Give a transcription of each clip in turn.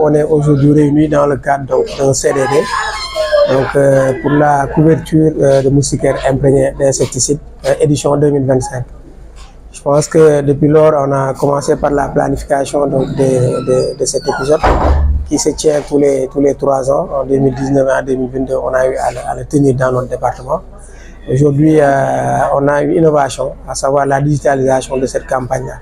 on est aujourd'hui réunis dans le cadre d'un CDD pour la couverture de moustiquaires imprégnés d'insecticides édition 2025. Je pense que depuis lors, on a commencé par la planification de cet épisode qui se tient tous les 3 ans. En 2019 et en 2022, on a eu à le tenir dans notre département. Aujourd'hui, on a une innovation, à savoir la digitalisation de cette campagne-là.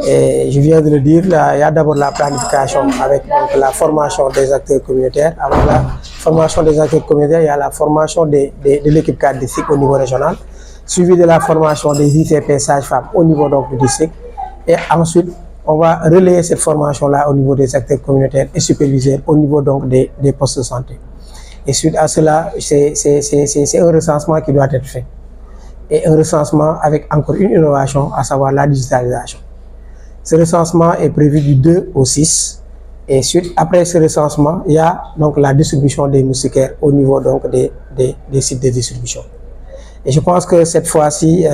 Et je viens de le dire, là, il y a d'abord la planification avec la formation des acteurs communautaires. Avec la formation des acteurs communautaires, il y a la formation de l'équipe cadre district au niveau régional, suivi de la formation des ICP sages-femmes au niveau du district. Et ensuite, on va relayer cette formation-là au niveau des acteurs communautaires et superviseurs au niveau des postes de santé. Et suite à cela, c'est un recensement qui doit être fait. Et un recensement avec encore une innovation, à savoir la digitalisation. Ce recensement est prévu du 2 au 6. Et suite, après ce recensement, il y a donc la distribution des moustiquaires au niveau des sites de distribution. Et je pense que cette fois-ci,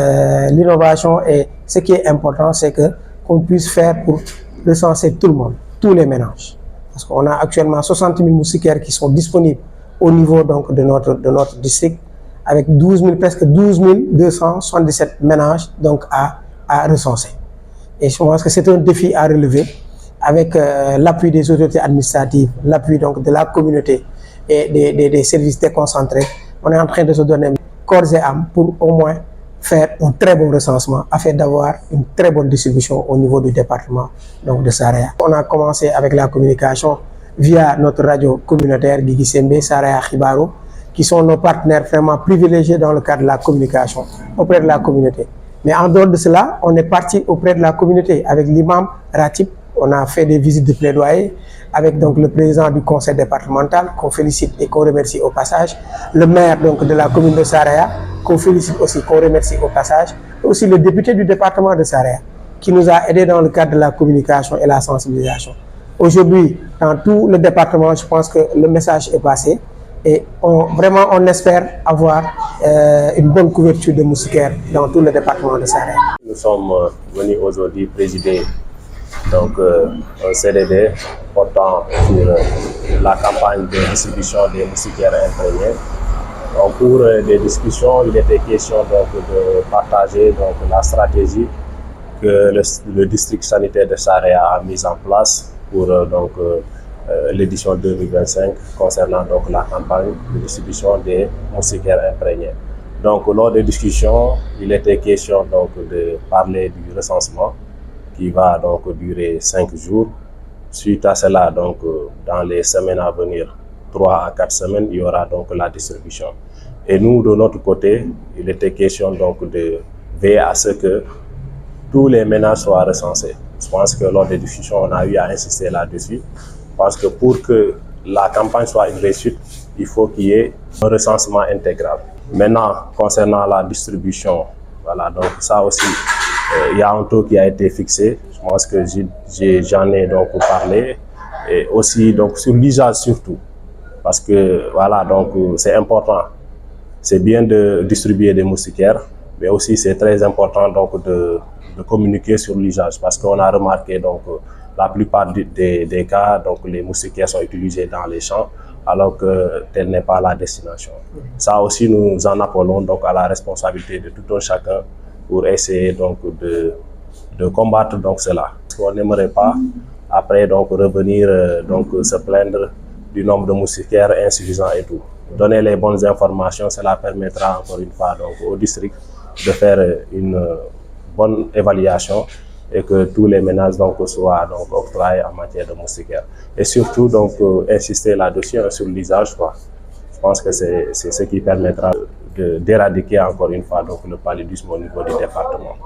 l'innovation et ce qui est important, c'est qu'on puisse faire pour recenser tout le monde, tous les ménages. Parce qu'on a actuellement 60 000 moustiquaires qui sont disponibles au niveau de notre district, avec presque 12 277 ménages à recenser. Et je pense que c'est un défi à relever avec l'appui des autorités administratives, l'appui de la communauté et des services déconcentrés. On est en train de se donner corps et âme pour au moins faire un très bon recensement afin d'avoir une très bonne distribution au niveau du département de Saraya. On a commencé avec la communication via notre radio communautaire Guigui Sembe, Saraya Khibaro, qui sont nos partenaires vraiment privilégiés dans le cadre de la communication auprès de la communauté. Mais en dehors de cela, on est parti auprès de la communauté avec l'imam Ratib. On a fait des visites de plaidoyer avec le président du conseil départemental qu'on félicite et qu'on remercie au passage, le maire de la commune de Saraya qu'on félicite aussi, qu'on remercie au passage, et aussi le député du département de Saraya qui nous a aidés dans le cadre de la communication et la sensibilisation. Aujourd'hui, dans tout le département, je pense que le message est passé et vraiment on espère avoir une bonne couverture de moustiquaires dans tout le département de Saraya. Nous sommes venus aujourd'hui présider un CDD portant sur la campagne de distribution des moustiquaires imprégnés. Pour des discussions, il était question de partager la stratégie que le district sanitaire de Saraya a mise en place pour l'édition 2025 concernant la campagne de distribution des moustiquaires imprégnés. Lors des discussions, il était question de parler du recensement qui va durer 5 jours. Suite à cela, dans les semaines à venir, 3 à 4 semaines, il y aura la distribution. Et nous, de notre côté, il était question de veiller à ce que tous les ménages soient recensés. Je pense que lors des discussions, on a eu à insister là-dessus, parce que pour que la campagne soit une réussite, il faut qu'il y ait un recensement intégral. Maintenant, concernant la distribution, voilà, ça aussi, il y a un taux qui a été fixé. Je pense que j'en ai parlé, et aussi sur l'usage surtout, parce que voilà, c'est important. C'est bien de distribuer des moustiquaires, mais aussi c'est très important de communiquer sur l'usage, parce qu'on a remarqué la plupart des cas, les moustiquaires sont utilisés dans les champs, alors que telle n'est pas la destination. Ça aussi, nous en appelons à la responsabilité de tout un chacun pour essayer de combattre cela. On n'aimerait pas après revenir se plaindre du nombre de moustiquaires insuffisant et tout. Donner les bonnes informations, cela permettra encore une fois au district de faire une bonne évaluation et que tous les ménages soient octroyés en matière de moustiquaires. Et surtout insister là-dessus sur l'usage. Je pense que c'est ce qui permettra d'éradiquer encore une fois le paludisme au niveau du département.